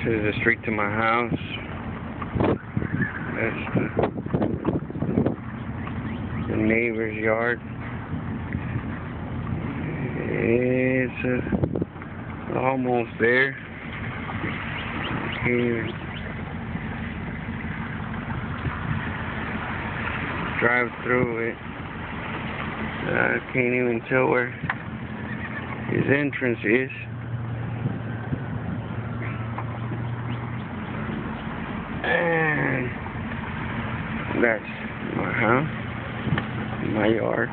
is the street to my house. That's the neighbor's yard. It's almost there. Can't even drive through it. I can't even tell where his entrance is. And that's my house, my yard.